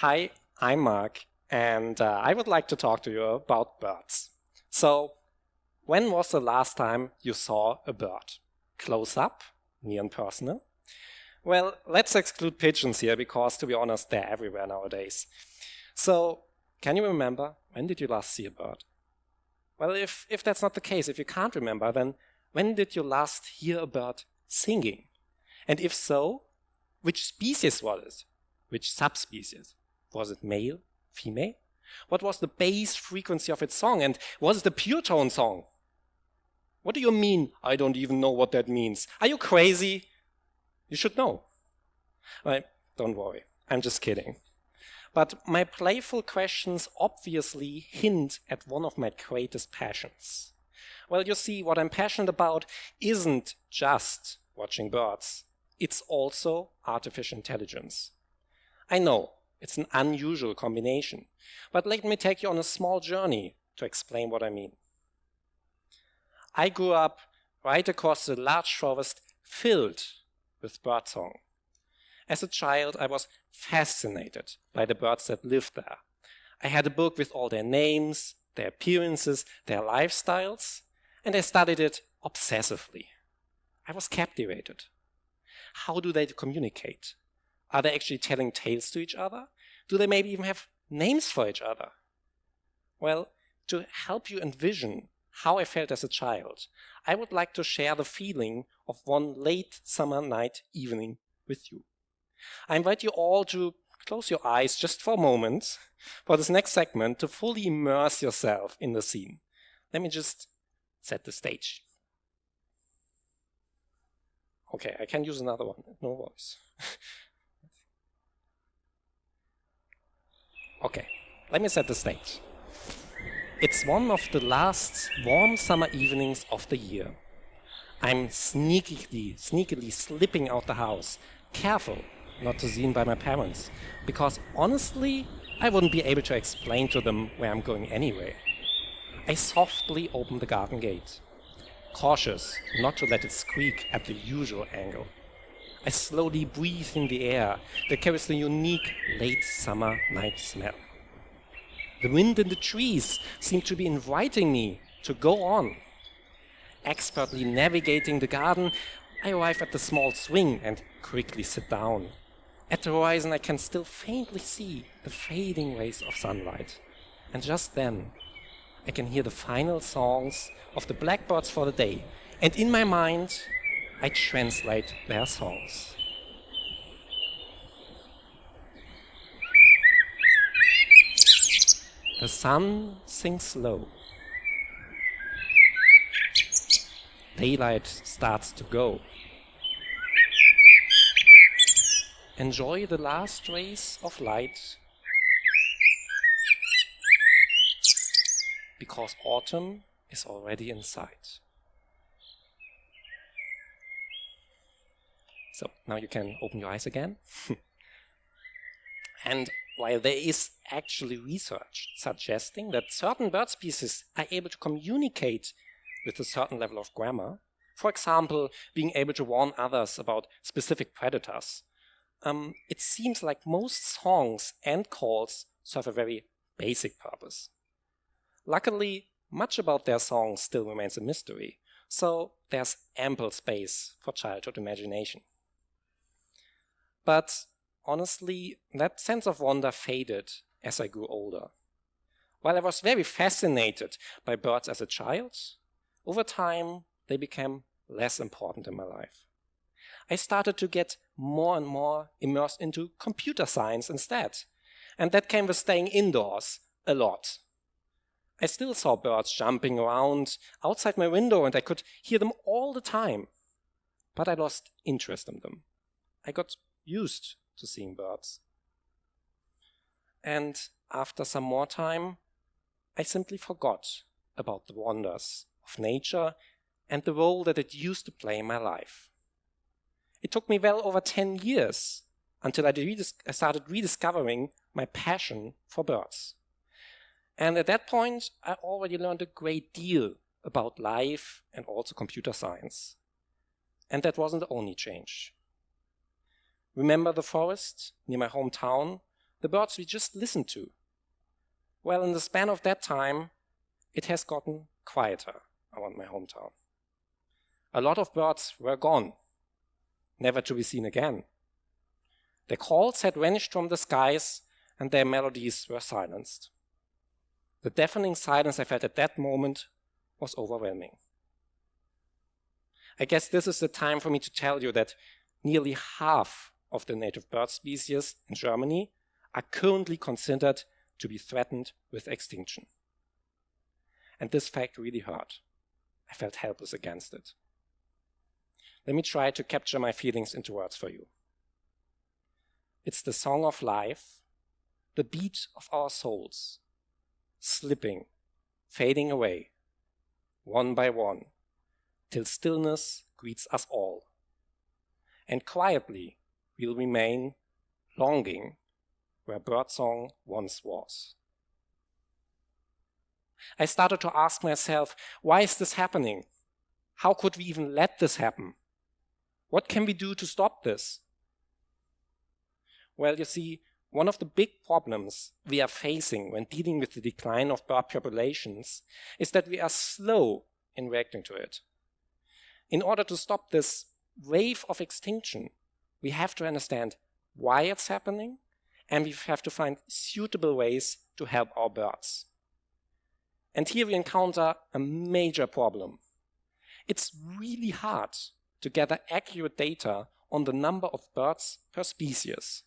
Hi, I'm Marc, and I would like to talk to you about birds. So, when was the last time you saw a bird? Close up, near and personal? Well, let's exclude pigeons here because, to be honest, they're everywhere nowadays. So, can you remember, when did you last see a bird? Well, if that's not the case, if you can't remember, then when did you last hear a bird singing? And if so, which species was it? Which subspecies? Was it male, female? What was the bass frequency of its song? And was it a pure tone song? What do you mean, I don't even know what that means? Are you crazy? You should know. Well, don't worry, I'm just kidding. But my playful questions obviously hint at one of my greatest passions. Well, you see, what I'm passionate about isn't just watching birds. It's also artificial intelligence. I know, it's an unusual combination, but let me take you on a small journey to explain what I mean. I grew up right across a large forest filled with birdsong. As a child, I was fascinated by the birds that lived there. I had a book with all their names, their appearances, their lifestyles, and I studied it obsessively. I was captivated. How do they communicate? Are they actually telling tales to each other? Do they maybe even have names for each other? Well, to help you envision how I felt as a child, I would like to share the feeling of one late summer night evening with you. I invite you all to close your eyes just for a moment for this next segment to fully immerse yourself in the scene. Let me just set the stage. Okay, I can use another one, no voice. Okay, let me set the stage. It's one of the last warm summer evenings of the year. I'm sneakily slipping out the house, careful not to be seen by my parents, because honestly, I wouldn't be able to explain to them where I'm going anyway. I softly open the garden gate, cautious not to let it squeak at the usual angle. I slowly breathe in the air that carries the unique late summer night smell. The wind in the trees seemed to be inviting me to go on. Expertly navigating the garden, I arrive at the small swing and quickly sit down. At the horizon, I can still faintly see the fading rays of sunlight. And just then, I can hear the final songs of the blackbirds for the day. And in my mind, I translate their songs. The sun sinks low. Daylight starts to go. Enjoy the last rays of light, because autumn is already in sight. So now you can open your eyes again. And while there is actually research suggesting that certain bird species are able to communicate with a certain level of grammar, for example, being able to warn others about specific predators, it seems like most songs and calls serve a very basic purpose. Luckily, much about their songs still remains a mystery, so there's ample space for childhood imagination. But honestly, that sense of wonder faded as I grew older. While I was very fascinated by birds as a child, over time they became less important in my life. I started to get more and more immersed into computer science instead, and that came with staying indoors a lot. I still saw birds jumping around outside my window and I could hear them all the time, but I lost interest in them. I got used to seeing birds. And after some more time, I simply forgot about the wonders of nature and the role that it used to play in my life. It took me well over 10 years until I started rediscovering my passion for birds. And at that point, I already learned a great deal about life and also computer science. And that wasn't the only change. Remember the forest near my hometown the birds we just listened to? Well, in the span of that time, it has gotten quieter around my hometown. A lot of birds were gone, never to be seen again. Their calls had vanished from the skies, and their melodies were silenced. The deafening silence I felt at that moment was overwhelming. I guess this is the time for me to tell you that nearly half of the native bird species in Germany are currently considered to be threatened with extinction. And this fact really hurt. I felt helpless against it. Let me try to capture my feelings into words for you. It's the song of life, the beat of our souls, slipping, fading away, one by one, till stillness greets us all. And quietly we'll remain longing where birdsong once was. I started to ask myself, why is this happening? How could we even let this happen? What can we do to stop this? Well, you see, one of the big problems we are facing when dealing with the decline of bird populations is that we are slow in reacting to it. In order to stop this wave of extinction, we have to understand why it's happening, and we have to find suitable ways to help our birds. And here we encounter a major problem. It's really hard to gather accurate data on the number of birds per species.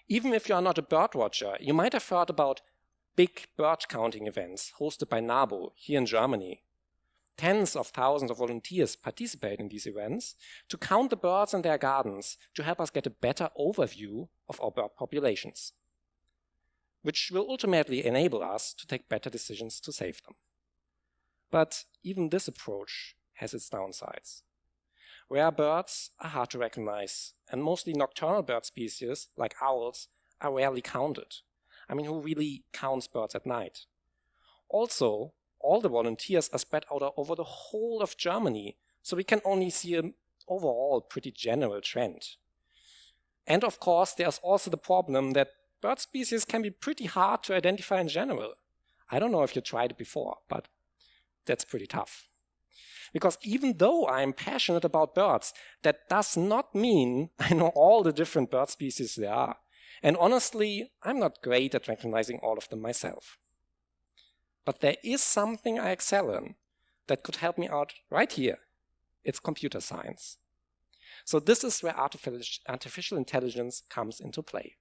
Even if you are not a bird watcher, you might have heard about big bird counting events hosted by NABU here in Germany. Tens of thousands of volunteers participate in these events to count the birds in their gardens to help us get a better overview of our bird populations, which will ultimately enable us to take better decisions to save them. But even this approach has its downsides. Rare birds are hard to recognize, and mostly nocturnal bird species, like owls, are rarely counted. I mean, who really counts birds at night? Also, all the volunteers are spread out over the whole of Germany, so we can only see an overall pretty general trend. And of course, there's also the problem that bird species can be pretty hard to identify in general. I don't know if you tried it before, but that's pretty tough. Because even though I'm passionate about birds, that does not mean I know all the different bird species there are. And honestly, I'm not great at recognizing all of them myself. But there is something I excel in that could help me out right here. It's computer science. So this is where artificial intelligence comes into play.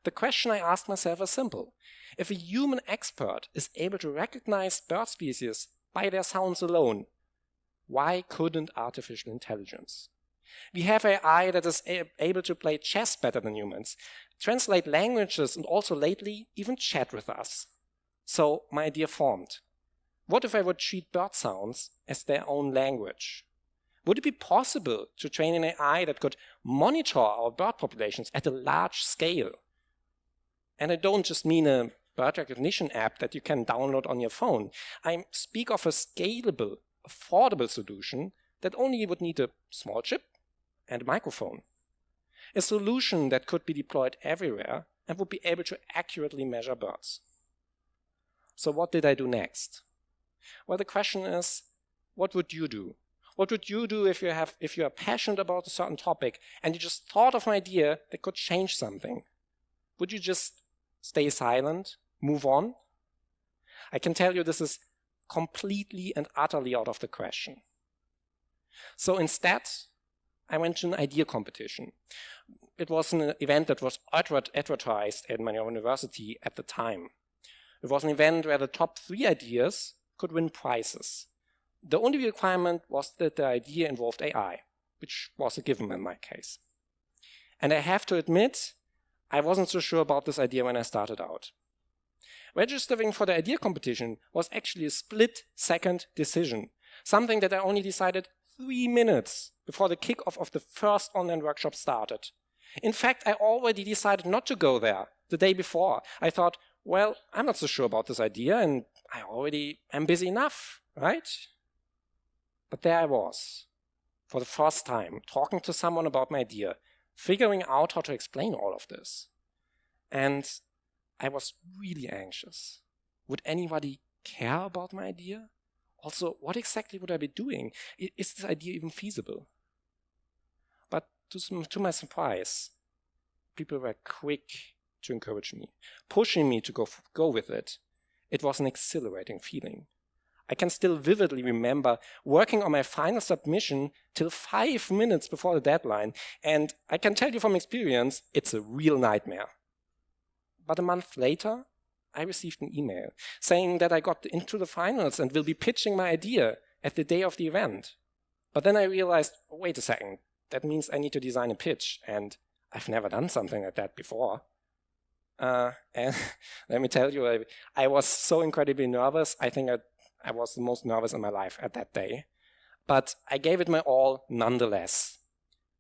The question I asked myself is simple. If a human expert is able to recognize bird species by their sounds alone, why couldn't artificial intelligence? We have AI that is able to play chess better than humans, translate languages, and also lately even chat with us. So my idea formed. What if I would treat bird sounds as their own language? Would it be possible to train an AI that could monitor our bird populations at a large scale? And I don't just mean a bird recognition app that you can download on your phone. I speak of a scalable, affordable solution that only would need a small chip and a microphone. A solution that could be deployed everywhere and would be able to accurately measure birds. So what did I do next? Well, the question is, what would you do? What would you do if you are passionate about a certain topic and you just thought of an idea that could change something? Would you just stay silent, move on? I can tell you this is completely and utterly out of the question. So instead, I went to an idea competition. It was an event that was advertised at my university at the time. It was an event where the top 3 ideas could win prizes. The only requirement was that the idea involved AI, which was a given in my case. And I have to admit, I wasn't so sure about this idea when I started out. Registering for the idea competition was actually a split-second decision, something that I only decided 3 minutes before the kickoff of the first online workshop started. In fact, I already decided not to go there the day before. I thought, well, I'm not so sure about this idea and I already am busy enough, right? But there I was, for the first time, talking to someone about my idea, figuring out how to explain all of this. And I was really anxious. Would anybody care about my idea? Also, what exactly would I be doing? Is this idea even feasible? But to my surprise, people were quick to encourage me, pushing me to go with it. It was an exhilarating feeling. I can still vividly remember working on my final submission till 5 minutes before the deadline, and I can tell you from experience, it's a real nightmare. But a month later, I received an email saying that I got into the finals and will be pitching my idea at the day of the event. But then I realized, wait a second, that means I need to design a pitch, and I've never done something like that before. And let me tell you, I was so incredibly nervous. I think I was the most nervous in my life at that day. But I gave it my all nonetheless.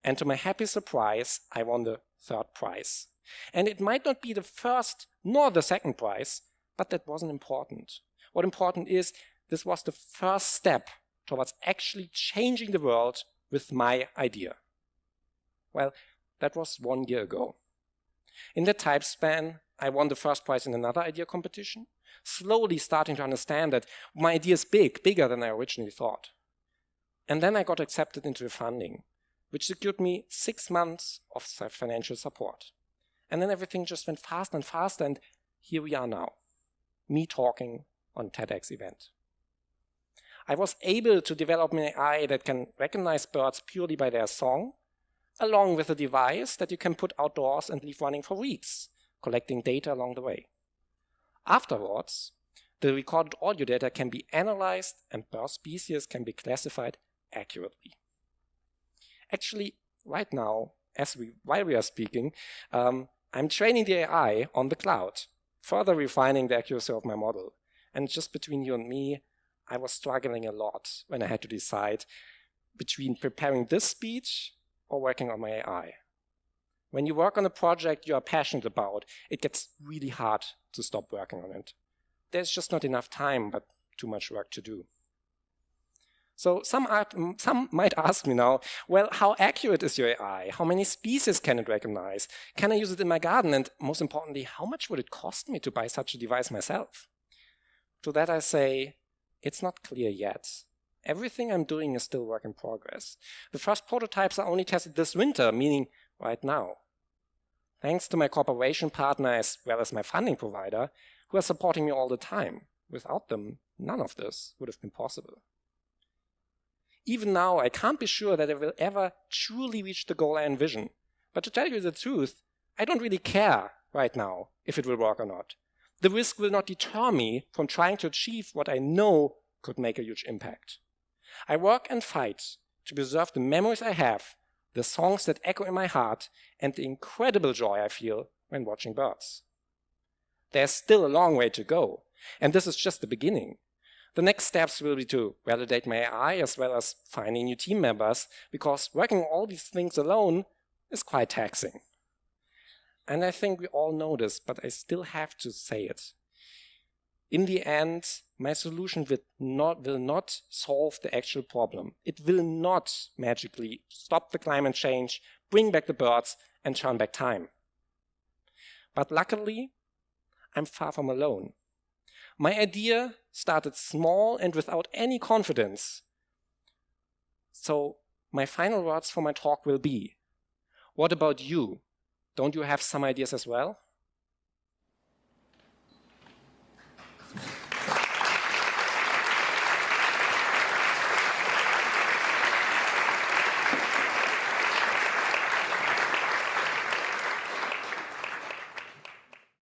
And to my happy surprise, I won the 3rd prize. And it might not be the first nor the 2nd prize, but that wasn't important. What important is, this was the first step towards actually changing the world with my idea. Well, that was 1 year ago. In that time span, I won the 1st prize in another idea competition, slowly starting to understand that my idea is bigger than I originally thought. And then I got accepted into the funding, which secured me 6 months of financial support. And then everything just went faster and faster, and here we are now, me talking on a TEDx event. I was able to develop an AI that can recognize birds purely by their song, along with a device that you can put outdoors and leave running for weeks, collecting data along the way. Afterwards, the recorded audio data can be analyzed and bird species can be classified accurately. Actually, right now, while we are speaking, I'm training the AI on the cloud, further refining the accuracy of my model. And just between you and me, I was struggling a lot when I had to decide between preparing this speech or working on my AI. When you work on a project you are passionate about, it gets really hard to stop working on it. There's just not enough time, but too much work to do. So some might ask me now, well, how accurate is your AI? How many species can it recognize? Can I use it in my garden? And most importantly, how much would it cost me to buy such a device myself? To that I say, it's not clear yet. Everything I'm doing is still work in progress. The first prototypes are only tested this winter, meaning right now. Thanks to my cooperation partner as well as my funding provider, who are supporting me all the time. Without them, none of this would have been possible. Even now, I can't be sure that I will ever truly reach the goal I envision. But to tell you the truth, I don't really care right now if it will work or not. The risk will not deter me from trying to achieve what I know could make a huge impact. I work and fight to preserve the memories I have, the songs that echo in my heart, and the incredible joy I feel when watching birds. There's still a long way to go, and this is just the beginning. The next steps will be to validate my AI as well as finding new team members, because working on all these things alone is quite taxing. And I think we all know this, but I still have to say it. In the end, my solution will not solve the actual problem. It will not magically stop the climate change, bring back the birds, and turn back time. But luckily, I'm far from alone. My idea started small and without any confidence. So my final words for my talk will be, what about you? Don't you have some ideas as well?